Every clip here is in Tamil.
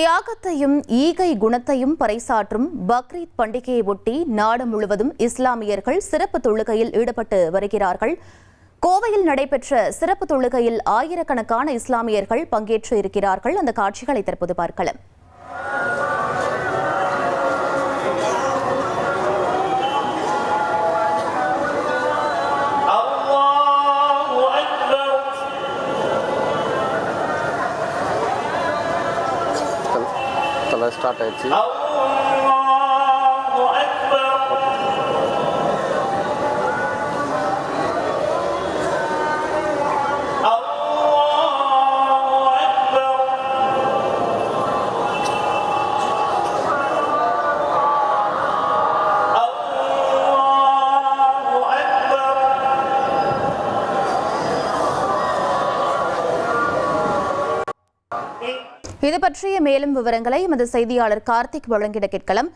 தியாகத்தையும் ஈகை குணத்தையும் பறைசாற்றும் பக்ரீத் பண்டிகையை ஒட்டி நாடு முழுவதும் இஸ்லாமியர்கள் சிறப்பு தொழுகையில் ஈடுபட்டு வருகிறார்கள். கோவையில் நடைபெற்ற சிறப்பு தொழுகையில் ஆயிரக்கணக்கான இஸ்லாமியர்கள் பங்கேற்று இருக்கிறார்கள். அந்த காட்சிகளை தற்போது பார்க்கலாம். ஸ்டார்ட் ஆயிடுச்சு. இது பற்றிய மேலும் விவரங்களை எமது செய்தியாளர் கார்த்திக் வழங்கிட கேட்கலாம்.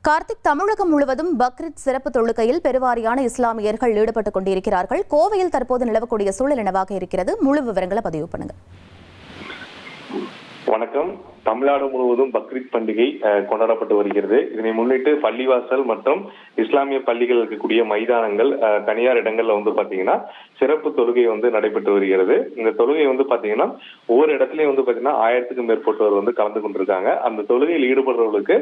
கார்த்திக், தமிழகம் முழுவதும் பக்ரீத் சிறப்பு தொழுகையில் பெருவாரியான இஸ்லாமியர்கள் ஈடுபட்டுக் கொண்டிருக்கிறார்கள். கோவையில் தற்போது நிலவக்கூடிய சூழல் என்னவாக இருக்கிறது? முழு விவரங்களை பதிவு பண்ணுங்க. வணக்கம். தமிழ்நாடு முழுவதும் பக்ரீத் பண்டிகை கொண்டாடப்பட்டு வருகிறது. இதனை முன்னிட்டு பள்ளிவாசல் மற்றும் இஸ்லாமிய பள்ளிகள் இருக்கக்கூடிய மைதானங்கள், தனியார் இடங்கள்ல பாத்தீங்கன்னா சிறப்பு தொழுகை நடைபெற்று வருகிறது. இந்த தொழுகை பாத்தீங்கன்னா ஒவ்வொரு இடத்துலயும் பாத்தீங்கன்னா 1000க்கும் மேற்பட்டவர் கலந்து கொண்டிருக்காங்க. அந்த தொழுகையில் ஈடுபடுறவர்களுக்கு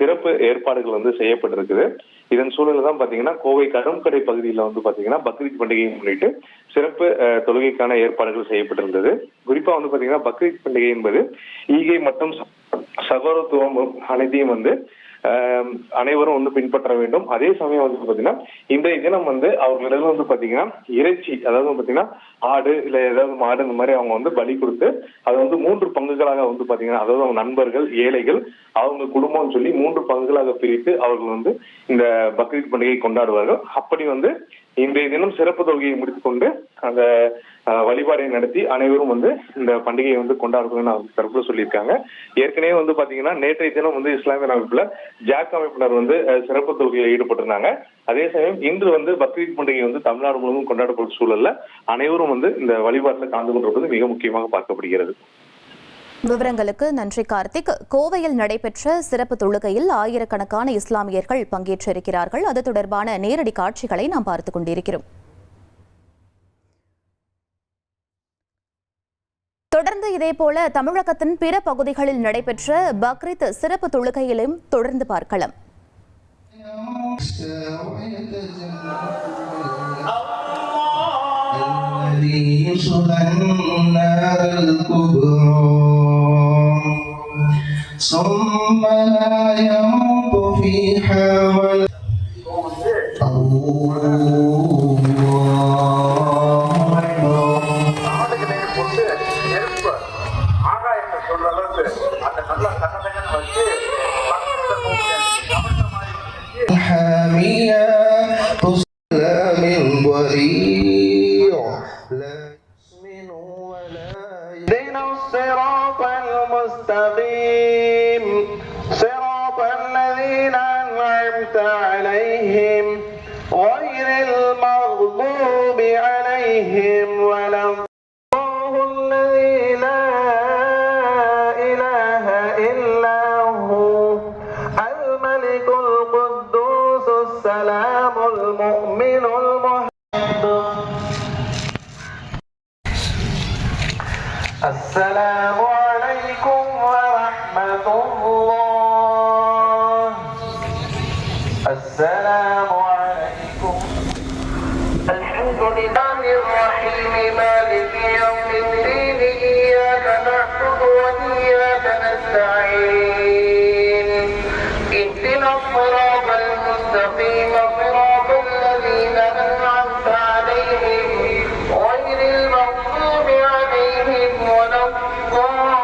சிறப்பு ஏற்பாடுகள் செய்யப்பட்டிருக்குது. இதன் சூழல் தான் பாத்தீங்கன்னா கோவை கரும்கடை பகுதியில பாத்தீங்கன்னா பக்ரீத் பண்டிகையை முன்னிட்டு சிறப்பு தொழுகைக்கான ஏற்பாடுகள் செய்யப்பட்டிருந்தது. குறிப்பா பாத்தீங்கன்னா பக்ரீத் பண்டிகை என்பது ஈகை மற்றும் சகோதரத்துவம் அனைத்தையும் அனைவரும் பின்பற்ற வேண்டும். அதே சமயம் பாத்தீங்கன்னா இன்றைய தினம் அவர்களிடம் பாத்தீங்கன்னா இறைச்சி, அதாவது பாத்தீங்கன்னா ஆடு இல்ல ஏதாவது மாடு இந்த மாதிரி அவங்க பலி கொடுத்து அதை 3 பங்குகளாக பாத்தீங்கன்னா, அதாவது அவங்க நண்பர்கள், ஏழைகள், அவங்க குடும்பம் சொல்லி 3 பங்குகளாக பிரித்து அவர்கள் இந்த பக்ரீத் பண்டிகையை கொண்டாடுவார்கள். அப்படி இன்றைய தினம் சிறப்பு தொழுகையை முடித்துக்கொண்டு அந்த வழிபாடை நடத்தி அனைவரும் இந்த பண்டிகையை கொண்டாடுவாங்கன்னு அவங்க தரப்புல சொல்லியிருக்காங்க. ஏற்கனவே பாத்தீங்கன்னா நேற்றைய தினம் இஸ்லாமிய அமைப்புல ஜாக் அமைப்பினர் சிறப்பு தொழுகையில் ஈடுபட்டிருந்தாங்க. அதே சமயம் இன்று பக்ரீத் பண்டிகை தமிழ்நாடு முழுவதும் கொண்டாடப்படும் சூழல்ல அனைவரும் இந்த வழிபாட்டில் கலந்து கொண்டிருப்பது மிக முக்கியமாக பார்க்கப்படுகிறது. விவரங்களுக்கு நன்றி கார்த்திக். கோவையில் நடைபெற்ற சிறப்பு தொழுகையில் ஆயிரக்கணக்கான இஸ்லாமியர்கள் பங்கேற்றிருக்கிறார்கள். அது தொடர்பான நேரடி காட்சிகளை நாம் பார்த்துக் கொண்டிருக்கிறோம். தொடர்ந்து இதேபோல தமிழகத்தின் பிற பகுதிகளில் நடைபெற்ற பக்ரீத் சிறப்பு தொழுகையிலும் தொடர்ந்து பார்க்கலாம். ثم لا يموت فيها ولا حامية تصلى من ضريع لا يسمن ولا اهدنا الصراط المستقيم صراط الذين أنعمت عليهم غير المغضوب عليهم ولا الله الذي لا إله إلا هو الملك القدوس السلام المؤمن المهيمن السلام عليكم ورحمة الله السلام عليكم الحمد لله الرحيم مالك يوم الدين إياك نعبد وإياك نستعين اهدنا الصراط المستقيم صراط الذين أنعمت عليهم غير المغضوب عليهم ولا الضالين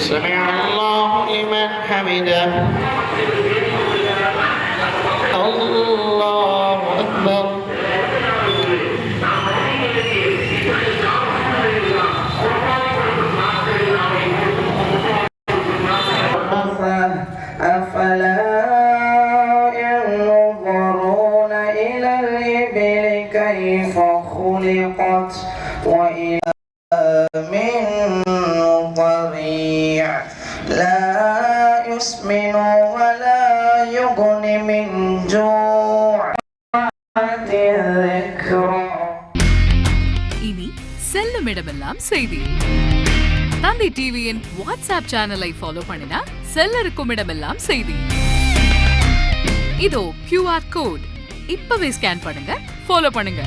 سمع الله لمن حمده الله أكبر أفلا ينظرون إلى الإبل كيف خلقت وإلى من ضريع لا يسمن ولا يغني من جوع ذكرى. இனி செல்லும் இடமெல்லாம் செய்தி. தந்தை டிவியின் வாட்ஸ்அப் சேனலை ஃபாலோ பண்ணினா செல்ல இருக்கும் இடமெல்லாம் செய்தி. இதோ QR கோட் இப்பவே ஸ்கேன் பண்ணுங்க, ஃபாலோ பண்ணுங்க.